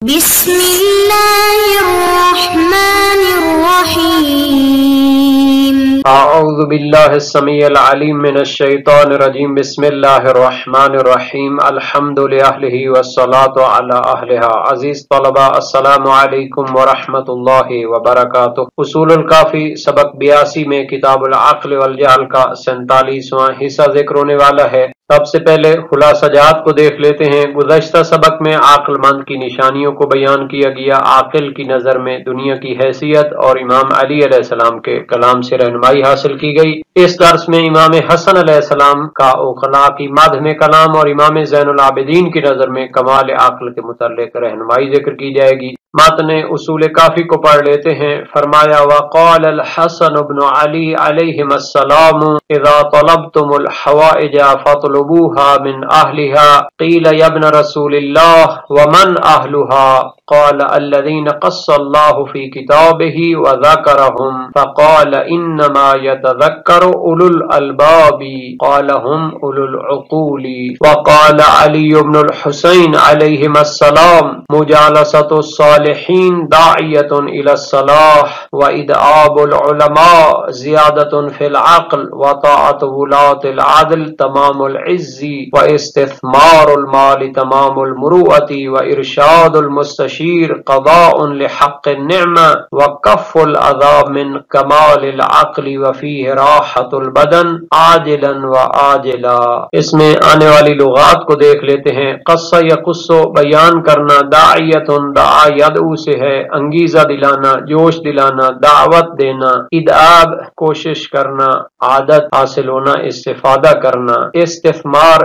بسم اللہ الرحمن الرحیم اعوذ باللہ السمیع العلیم من الشیطان الرجیم بسم اللہ الرحمن الرحیم الحمد للہ والصلاة علی اہلہا۔ عزیز طلبہ السلام علیکم ورحمۃ اللہ وبرکاتہ۔ اصول الکافی سبق 82 میں کتاب العقل والجہل کا 47واں حصہ ذکر ہونے والا ہے۔ سب سے پہلے خلاصہ جات کو دیکھ لیتے ہیں۔ گزشتہ سبق میں عقل مند کی نشانیوں کو بیان کیا گیا، عاقل کی نظر میں دنیا کی حیثیت اور امام علی علیہ السلام کے کلام سے رہنمائی حاصل کی گئی۔ اس درس میں امام حسن علیہ السلام کا عقلاء کی مدح میں کلام اور امام زین العابدین کی نظر میں کمال عقل کے متعلق رہنمائی ذکر کی جائے گی۔ متن اصول کافی کو پڑھ لیتے ہیں۔ فرمایا وقال الحسن بن علی علیہم السلام اذا طلبتم الحوائج فاطلبوها من اہلها قیل یا ابن رسول اللہ ومن اہلها قال الذين قص الله في كتابه وذكرهم فقال انما يتذكر اولو الالباب قال هم اولو العقول۔ وقال علي بن الحسين عليهما السلام مجالسة الصالحين داعية الى الصلاح وادعاب العلماء زيادة في العقل وطاعة ولاة العدل تمام العز واستثمار المال تمام المروءة وارشاد المستشار قضاء لحق النعمة وكف الأذى من كمال العقل وفيه راحة البدن عاجلا وآجلا۔ اس میں آنے والی لغات کو دیکھ لیتے ہیں۔ قص یقص بیان کرنا، داعیت دعا یدعو سے ہے، انگیزہ دلانا، جوش دلانا، دعوت دینا، ادعاب کوشش کرنا، عادت حاصل ہونا، استفادہ کرنا، استثمار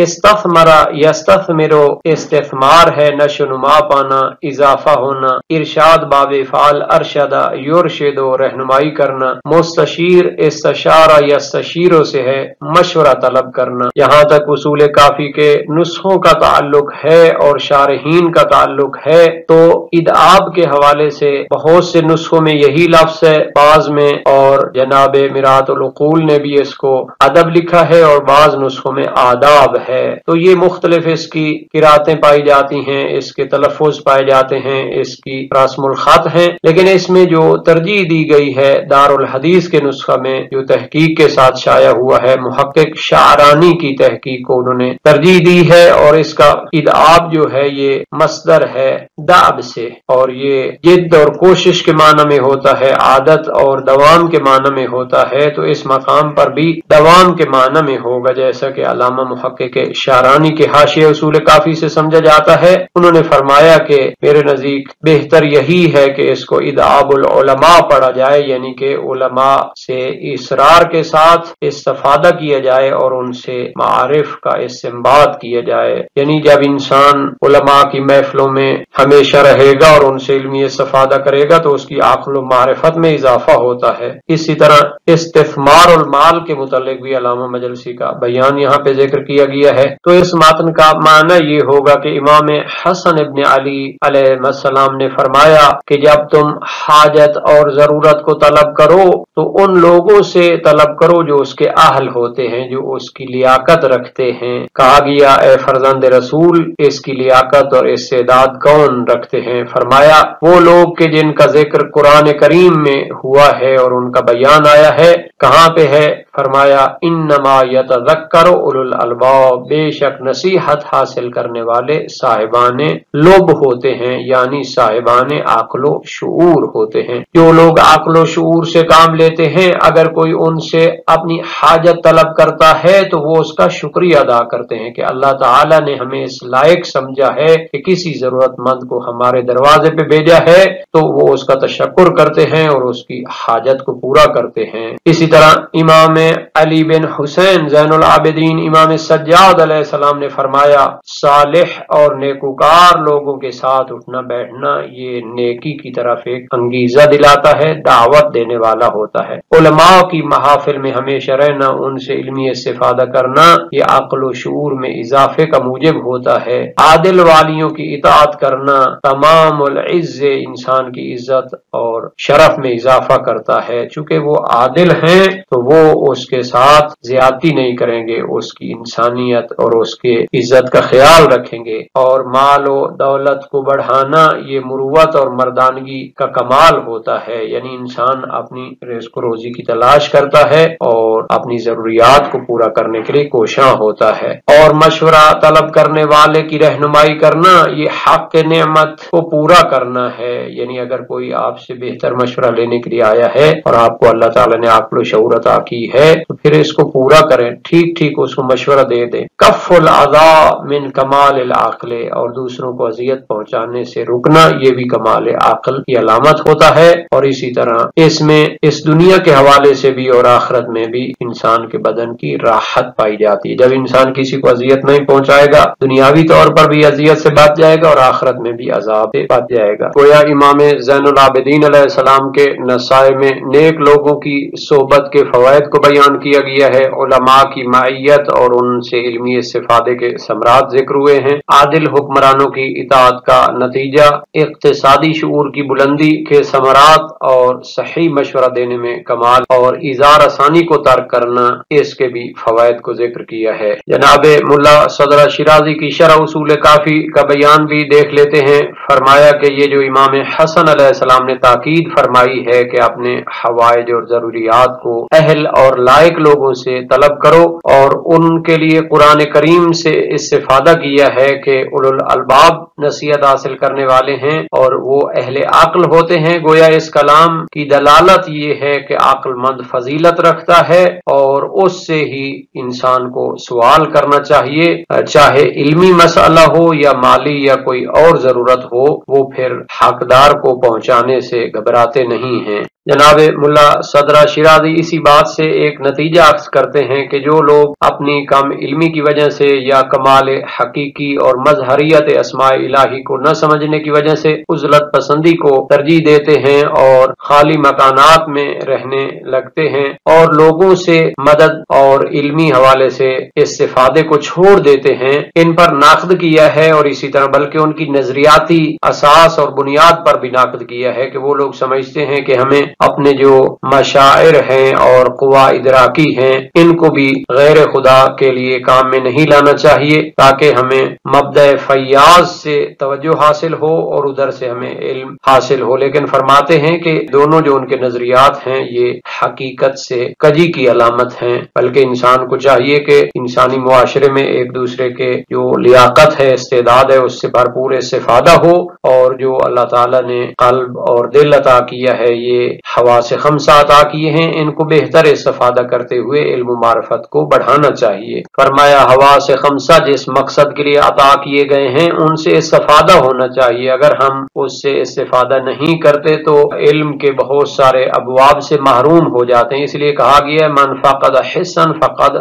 استثمر یستثمر استثمار ہے نشو نما پانا، اضافہ ہونا، ارشاد باب فعل ارشدہ یرشد رہنمائی کرنا، مستشیر استشارہ یستشیروں سے ہے مشورہ طلب کرنا۔ یہاں تک اصول کافی کے نسخوں کا تعلق ہے اور شارحین کا تعلق ہے تو ادعاب کے حوالے سے بہت سے نسخوں میں یہی لفظ ہے، بعض میں اور جناب مرات العقول نے بھی اس کو ادب لکھا ہے اور بعض نسخوں میں آداب ہے۔ تو یہ مختلف اس کی قراتیں پائی جاتی ہیں، اس کے تلفظ پائے جاتے ہیں، اس کی رسم الخط ہیں، لیکن اس میں جو ترجیح دی گئی ہے دار الحدیث کے نسخہ میں جو تحقیق کے ساتھ شائع ہوا ہے، محقق شعرانی کی تحقیق کو انہوں نے ترجیح دی ہے اور اس کا ادعاب جو ہے یہ مصدر ہے دعب سے اور یہ جد اور کوشش کے معنی میں ہوتا ہے، عادت اور دوام کے معنی میں ہوتا ہے، تو اس مقام پر بھی دوام کے معنی میں ہوگا جیسا کہ علامہ محقق شعرانی کے حاشیہ اصول کافی سے سمجھا جاتا ہے۔ انہوں نے فرمایا کہ میرے نزدیک بہتر یہی ہے کہ اس کو ادعاب العلماء پڑھا جائے، یعنی کہ علماء سے اصرار کے ساتھ استفادہ کیا جائے اور ان سے معارف کا استنباط کیا جائے، یعنی جب انسان علماء کی محفلوں میں ہمیشہ رہے گا اور ان سے علمی استفادہ کرے گا تو اس کی عقل و معرفت میں اضافہ ہوتا ہے۔ اسی طرح استثمار المال کے متعلق بھی علامہ مجلسی کا بیان یہاں پہ ذکر کیا گیا ہے۔ تو اس متن کا معنی یہ ہوگا کہ امام حسن ابن علی علیہ السلام نے فرمایا کہ جب تم حاجت اور ضرورت کو طلب کرو تو ان لوگوں سے طلب کرو جو اس کے اہل ہوتے ہیں، جو اس کی لیاقت رکھتے ہیں۔ کہا گیا اے فرزند رسول اس کی لیاقت اور استعداد کون رکھتے ہیں؟ فرمایا وہ لوگ کہ جن کا ذکر قرآن کریم میں ہوا ہے اور ان کا بیان آیا ہے۔ کہاں پہ ہے؟ فرمایا انما یتذکر اولو الالباب، بے شک نصیحت حاصل کرنے والے صاحبان لب ہوتے ہیں، یعنی صاحبان عقل و شعور ہوتے ہیں۔ جو لوگ عقل و شعور سے کام لیتے ہیں، اگر کوئی ان سے اپنی حاجت طلب کرتا ہے تو وہ اس کا شکریہ ادا کرتے ہیں کہ اللہ تعالیٰ نے ہمیں اس لائق سمجھا ہے کہ کسی ضرورت مند کو ہمارے دروازے پہ بھیجا ہے، تو وہ اس کا تشکر کرتے ہیں اور اس کی حاجت کو پورا کرتے ہیں۔ اسی طرح امام علی بن حسین زین العابدین امام سجاد علیہ السلام نے فرمایا صالح اور نیکوکار لوگوں کے ساتھ اٹھنا بیٹھنا یہ نیکی کی طرف ایک انگیزہ دلاتا ہے، دعوت دینے والا ہوتا ہے۔ علماء کی محافل میں ہمیشہ رہنا، ان سے علمی استفادہ کرنا، یہ عقل و شعور میں اضافے کا موجب ہوتا ہے۔ عادل والیوں کی اطاعت کرنا تمام العز، انسان کی عزت اور شرف میں اضافہ کرتا ہے۔ چونکہ وہ عادل ہیں تو وہ اس اس کے ساتھ زیادتی نہیں کریں گے، اس کی انسانیت اور اس کے عزت کا خیال رکھیں گے۔ اور مال و دولت کو بڑھانا یہ مروت اور مردانگی کا کمال ہوتا ہے، یعنی انسان اپنی رزق و روزی کی تلاش کرتا ہے اور اپنی ضروریات کو پورا کرنے کے لیے کوشاں ہوتا ہے۔ اور مشورہ طلب کرنے والے کی رہنمائی کرنا یہ حق نعمت کو پورا کرنا ہے، یعنی اگر کوئی آپ سے بہتر مشورہ لینے کے لیے آیا ہے اور آپ کو اللہ تعالیٰ نے عقل و شعور عطا کی ہے تو پھر اس کو پورا کریں، ٹھیک ٹھیک اس کو مشورہ دے دیں۔ کف الاذی من کمال العقل، اور دوسروں کو اذیت پہنچانے سے رکنا یہ بھی کمال عقل کی علامت ہوتا ہے۔ اور اسی طرح اس میں اس دنیا کے حوالے سے بھی اور آخرت میں بھی انسان کے بدن کی راحت پائی جاتی ہے۔ جب انسان کسی کو اذیت نہیں پہنچائے گا، دنیاوی طور پر بھی اذیت سے بچ جائے گا اور آخرت میں بھی عذاب سے بچ جائے گا۔ گویا امام زین العابدین علیہ السلام کے نصائح میں نیک لوگوں کی صحبت کے فوائد کو بیان کیا گیا ہے، علماء کی معیت اور ان سے علمی استفادے کے ثمرات ذکر ہوئے ہیں، عادل حکمرانوں کی اطاعت کا نتیجہ، اقتصادی شعور کی بلندی کے ثمرات اور صحیح مشورہ دینے میں کمال اور اظہار آسانی کو ترک کرنا، اس کے بھی فوائد کو ذکر کیا ہے۔ جناب ملا صدر شیرازی کی شرح اصول کافی کا بیان بھی دیکھ لیتے ہیں۔ فرمایا کہ یہ جو امام حسن علیہ السلام نے تاکید فرمائی ہے کہ اپنے حوائج اور ضروریات کو اہل اور لائق لوگوں سے طلب کرو، اور ان کے لیے قرآن کریم سے استفادہ کیا ہے کہ اولو الالباب نصیحت حاصل کرنے والے ہیں اور وہ اہل عقل ہوتے ہیں۔ گویا اس کلام کی دلالت یہ ہے کہ عقل مند فضیلت رکھتا ہے اور اس سے ہی انسان کو سوال کرنا چاہیے، چاہے علمی مسئلہ ہو یا مالی یا کوئی اور ضرورت ہو، وہ پھر حقدار کو پہنچانے سے گھبراتے نہیں ہیں۔ جناب ملا صدر شیرازی اسی بات سے ایک نتیجہ اخذ کرتے ہیں کہ جو لوگ اپنی کم علمی کی وجہ سے یا کمال حقیقی اور مظہریت اسماء الہی کو نہ سمجھنے کی وجہ سے عزلت پسندی کو ترجیح دیتے ہیں اور خالی مکانات میں رہنے لگتے ہیں اور لوگوں سے مدد اور علمی حوالے سے استفادے کو چھوڑ دیتے ہیں، ان پر ناقد کیا ہے، اور اسی طرح بلکہ ان کی نظریاتی اساس اور بنیاد پر بھی ناقد کیا ہے کہ وہ لوگ سمجھتے ہیں کہ ہمیں اپنے جو مشاعر ہیں اور قوا ادراکی ہیں ان کو بھی غیر خدا کے لیے کام میں نہیں لانا چاہیے تاکہ ہمیں مبدأ فیاض سے توجہ حاصل ہو اور ادھر سے ہمیں علم حاصل ہو۔ لیکن فرماتے ہیں کہ دونوں جو ان کے نظریات ہیں یہ حقیقت سے کجی کی علامت ہیں، بلکہ انسان کو چاہیے کہ انسانی معاشرے میں ایک دوسرے کے جو لیاقت ہے، استعداد ہے، اس سے بھرپور استفادہ ہو، اور جو اللہ تعالیٰ نے قلب اور دل عطا کیا ہے، یہ حواس خمسہ عطا کیے ہیں، ان کو بہتر استفادہ کرتے ہوئے علم و معرفت کو بڑھانا چاہیے۔ فرمایا حواس خمسہ جس مقصد کے لیے عطا کیے گئے ہیں ان سے استفادہ ہونا چاہیے، اگر ہم اس سے استفادہ نہیں کرتے تو علم کے بہت سارے ابواب سے محروم ہو جاتے ہیں۔ اس لیے کہا گیا ہے من فقد حسا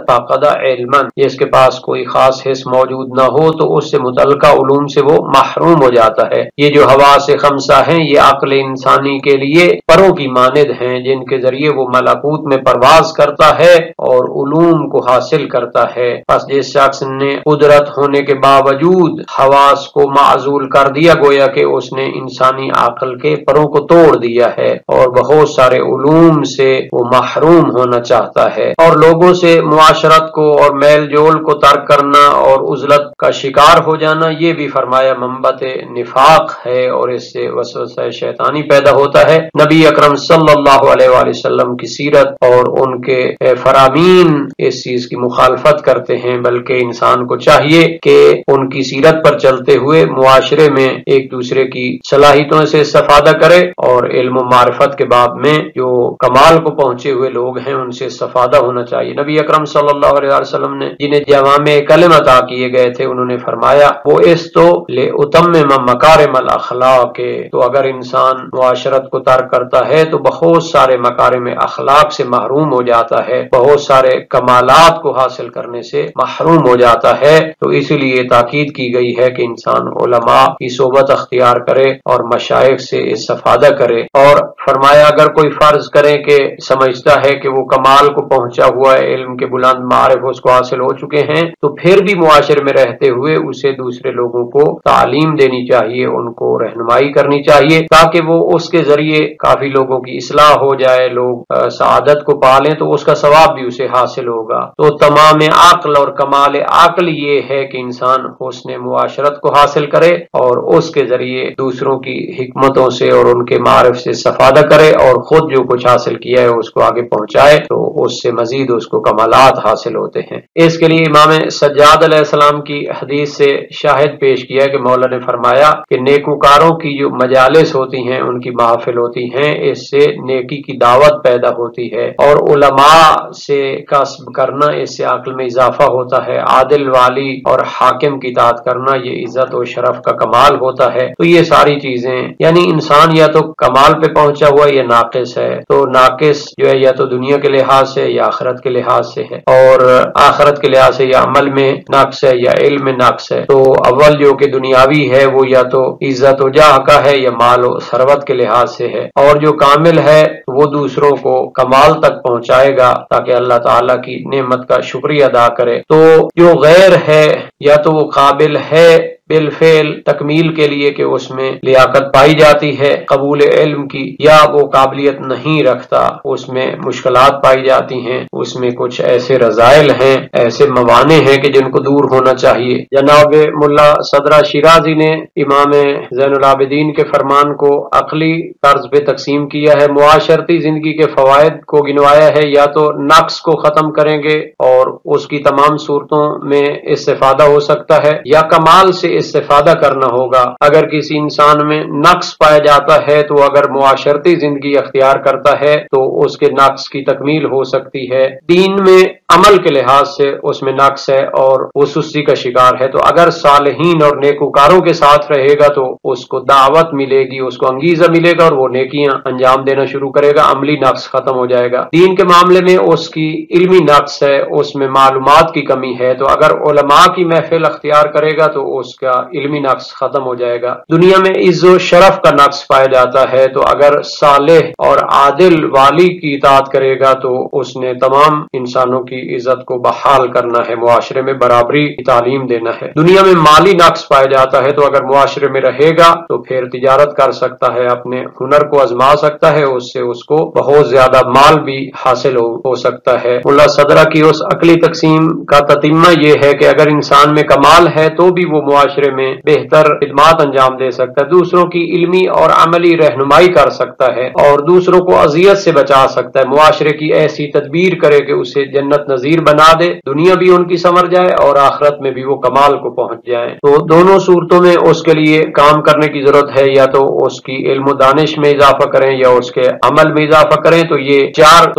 فقد علما، جس کے پاس کوئی خاص حس موجود نہ ہو تو اس سے متعلقہ علوم سے وہ محروم ہو جاتا ہے۔ یہ جو حواس خمسہ ہیں یہ عقل انسانی کے لیے پروں کی مانند ہیں جن کے ذریعے وہ ملکوت میں پرواز کرتا ہے اور علوم کو حاصل کرتا ہے۔ پس جس شخص نے قدرت ہونے کے باوجود حواس کو معزول کر دیا، گویا کہ اس نے انسانی عقل کے پروں کو توڑ دیا ہے اور بہت سارے علوم سے وہ محروم ہونا چاہتا ہے، اور لوگوں سے معاشرت کو اور میل جول کو ترک کرنا اور عزلت کا شکار ہو جانا یہ بھی فرمایا منبت نفاق ہے اور اس سے وسوسہ شیطانی پیدا ہوتا ہے۔ نبی اکرم صلی اللہ علیہ وآلہ وسلم کی سیرت اور ان کے فرامین اس چیز کی مخالفت کرتے ہیں، بلکہ انسان کو چاہیے کہ ان کی سیرت پر چلتے ہوئے معاشرے میں ایک دوسرے کی صلاحیتوں سے استفادہ کرے اور علم و معرفت کے باب میں جو کمال کو پہنچے ہوئے لوگ ہیں ان سے استفادہ ہونا چاہیے۔ نبی اکرم صلی اللہ علیہ وسلم نے جنہیں جوامع کلم عطا کیے گئے تھے انہوں نے فرمایا وہ اس تو لأتمم مکارم الاخلاق، تو اگر انسان معاشرت کو ترک کرتا ہے تو بہت سارے مکارم اخلاق سے محروم ہو جاتا ہے، بہت سارے کمالات کو حاصل کرنے سے محروم ہو جاتا ہے۔ تو اس لیے تاکید کی گئی ہے کہ انسان علماء کی صحبت اختیار کرے اور مشائخ سے استفادہ کرے، اور فرمایا اگر کوئی فرض کرے کہ سمجھتا ہے کہ وہ کمال کو پہنچا ہوا ہے، علم کے بلند معارف اس کو حاصل ہو چکے ہیں، تو پھر بھی معاشرے میں رہتے ہوئے اسے دوسرے لوگوں کو تعلیم دینی چاہیے، ان کو رہنمائی کرنی چاہیے تاکہ وہ اس کے ذریعے کافی لوگوں لوگوں کی اصلاح ہو جائے، لوگ سعادت کو پالیں تو اس کا ثواب بھی اسے حاصل ہوگا۔ تو تمام عقل اور کمال عقل یہ ہے کہ انسان حسن معاشرت کو حاصل کرے اور اس کے ذریعے دوسروں کی حکمتوں سے اور ان کے معارف سے استفادہ کرے اور خود جو کچھ حاصل کیا ہے اس کو آگے پہنچائے، تو اس سے مزید اس کو کمالات حاصل ہوتے ہیں۔ اس کے لیے امام سجاد علیہ السلام کی حدیث سے شاہد پیش کیا کہ مولا نے فرمایا کہ نیکوکاروں کی جو مجالس ہوتی ہیں، ان کی محافل ہوتی ہیں، اس سے نیکی کی دعوت پیدا ہوتی ہے، اور علماء سے کسب کرنا اس سے عقل میں اضافہ ہوتا ہے، عادل والی اور حاکم کی اطاعت کرنا یہ عزت و شرف کا کمال ہوتا ہے۔ تو یہ ساری چیزیں یعنی انسان یا تو کمال پہ پہنچا ہوا یا ناقص ہے، تو ناقص جو ہے یا تو دنیا کے لحاظ سے یا آخرت کے لحاظ سے ہے، اور آخرت کے لحاظ سے یا عمل میں نقص ہے یا علم میں نقص ہے۔ تو اول جو کہ دنیاوی ہے وہ یا تو عزت و جاہ کا ہے یا مال و ثروت کے لحاظ سے ہے، اور جو کامل ہے وہ دوسروں کو کمال تک پہنچائے گا تاکہ اللہ تعالیٰ کی نعمت کا شکریہ ادا کرے۔ تو جو غیر ہے یا تو وہ قابل ہے بالفعل تکمیل کے لیے کہ اس میں لیاقت پائی جاتی ہے قبول علم کی، یا وہ قابلیت نہیں رکھتا، اس میں مشکلات پائی جاتی ہیں، اس میں کچھ ایسے رذائل ہیں، ایسے موانع ہیں کہ جن کو دور ہونا چاہیے۔ جناب ملا صدرہ شیرازی نے امام زین العابدین کے فرمان کو عقلی طرز پہ تقسیم کیا ہے، معاشرتی زندگی کے فوائد کو گنوایا ہے، یا تو نقص کو ختم کریں گے اور اس کی تمام صورتوں میں استفادہ ہو سکتا ہے، یا کمال سے استفادہ کرنا ہوگا۔ اگر کسی انسان میں نقص پایا جاتا ہے تو اگر معاشرتی زندگی اختیار کرتا ہے تو اس کے نقص کی تکمیل ہو سکتی ہے۔ دین میں عمل کے لحاظ سے اس میں نقص ہے اور وہ سستی کا شکار ہے، تو اگر صالحین اور نیکوکاروں کے ساتھ رہے گا تو اس کو دعوت ملے گی، اس کو انگیزہ ملے گا اور وہ نیکیاں انجام دینا شروع کرے گا، عملی نقص ختم ہو جائے گا۔ دین کے معاملے میں اس کی علمی نقص ہے، اس میں معلومات کی کمی ہے، تو اگر علماء کی محفل اختیار کرے گا تو اس کا علمی نقص ختم ہو جائے گا۔ دنیا میں عز و شرف کا نقص پایا جاتا ہے، تو اگر صالح اور عادل والی کی اطاعت کرے گا تو اس نے تمام انسانوں کی عزت کو بحال کرنا ہے، معاشرے میں برابری کی تعلیم دینا ہے۔ دنیا میں مالی نقص پایا جاتا ہے، تو اگر معاشرے میں رہے گا تو پھر تجارت کر سکتا ہے، اپنے ہنر کو آزما سکتا ہے، اس سے اس کو بہت زیادہ مال بھی حاصل ہو سکتا ہے۔ ملا صدرہ کی اس عقلی تقسیم کا تتمہ یہ ہے کہ اگر انسان میں کمال ہے تو بھی وہ معاشرے میں بہتر خدمات انجام دے سکتا ہے، دوسروں کی علمی اور عملی رہنمائی کر سکتا ہے اور دوسروں کو اذیت سے بچا سکتا ہے، معاشرے کی ایسی تدبیر کرے کہ اسے جنت نظیر بنا دے، دنیا بھی ان کی سنور جائے اور آخرت میں بھی وہ کمال کو پہنچ جائیں۔ تو دونوں صورتوں میں اس کے لیے کام کرنے کی ضرورت ہے، یا تو اس کی علم و دانش میں اضافہ کریں یا اس کے عمل میں اضافہ کریں۔ تو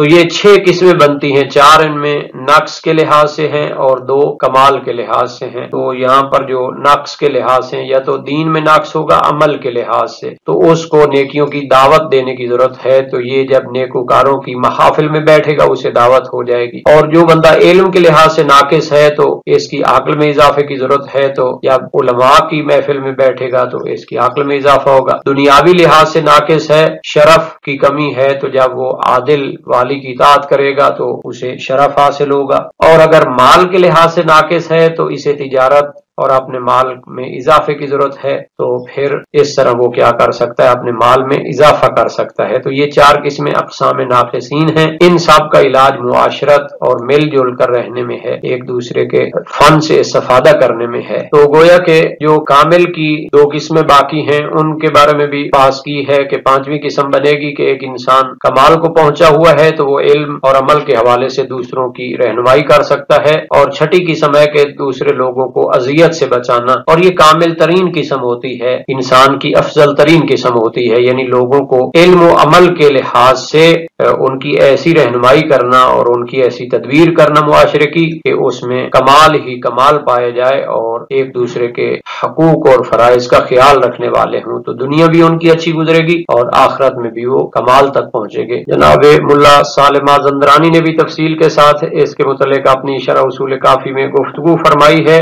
یہ 6 قسمیں بنتی ہیں، 4 ان میں نقص کے لحاظ سے ہیں اور 2 کمال کے لحاظ سے ہیں۔ تو یہاں پر جو نقص کے لحاظ سے یا تو دین میں نقص ہوگا، عمل کے لحاظ سے تو اس کو نیکیوں کی دعوت دینے کی ضرورت ہے، تو یہ جب نیکوکاروں کی محافل میں بیٹھے گا اسے دعوت ہو جائے گی۔ اور جو بندہ علم کے لحاظ سے ناقص ہے تو اس کی عقل میں اضافے کی ضرورت ہے، تو جب علماء کی محفل میں بیٹھے گا تو اس کی عقل میں اضافہ ہوگا۔ دنیاوی لحاظ سے ناقص ہے، شرف کی کمی ہے، تو جب وہ عادل والی کی اطاعت کرے گا تو اسے شرف حاصل ہوگا۔ اور اگر مال کے لحاظ سے ناقص ہے تو اسے تجارت اور اپنے مال میں اضافے کی ضرورت ہے، تو پھر اس طرح وہ کیا کر سکتا ہے، اپنے مال میں اضافہ کر سکتا ہے۔ تو یہ 4 قسمیں اقسام ناقصین ہیں، ان سب کا علاج معاشرت اور مل جل کر رہنے میں ہے، ایک دوسرے کے فن سے استفادہ کرنے میں ہے۔ تو گویا کہ جو کامل کی 2 قسمیں باقی ہیں ان کے بارے میں بھی بحث کی ہے کہ 5ویں قسم بنے گی کہ ایک انسان کمال کو پہنچا ہوا ہے تو وہ علم اور عمل کے حوالے سے دوسروں کی رہنمائی کر سکتا ہے، اور 6ٹھی قسم ہے کہ دوسرے لوگوں کو اذیت سے بچانا، اور یہ کامل ترین قسم ہوتی ہے، انسان کی افضل ترین قسم ہوتی ہے، یعنی لوگوں کو علم و عمل کے لحاظ سے ان کی ایسی رہنمائی کرنا اور ان کی ایسی تدبیر کرنا معاشرے کی کہ اس میں کمال ہی کمال پایا جائے اور ایک دوسرے کے حقوق اور فرائض کا خیال رکھنے والے ہوں، تو دنیا بھی ان کی اچھی گزرے گی اور آخرت میں بھی وہ کمال تک پہنچے گے۔ جناب ملا صالح مازندرانی نے بھی تفصیل کے ساتھ اس کے متعلق اپنی شرح اصول کافی میں گفتگو فرمائی ہے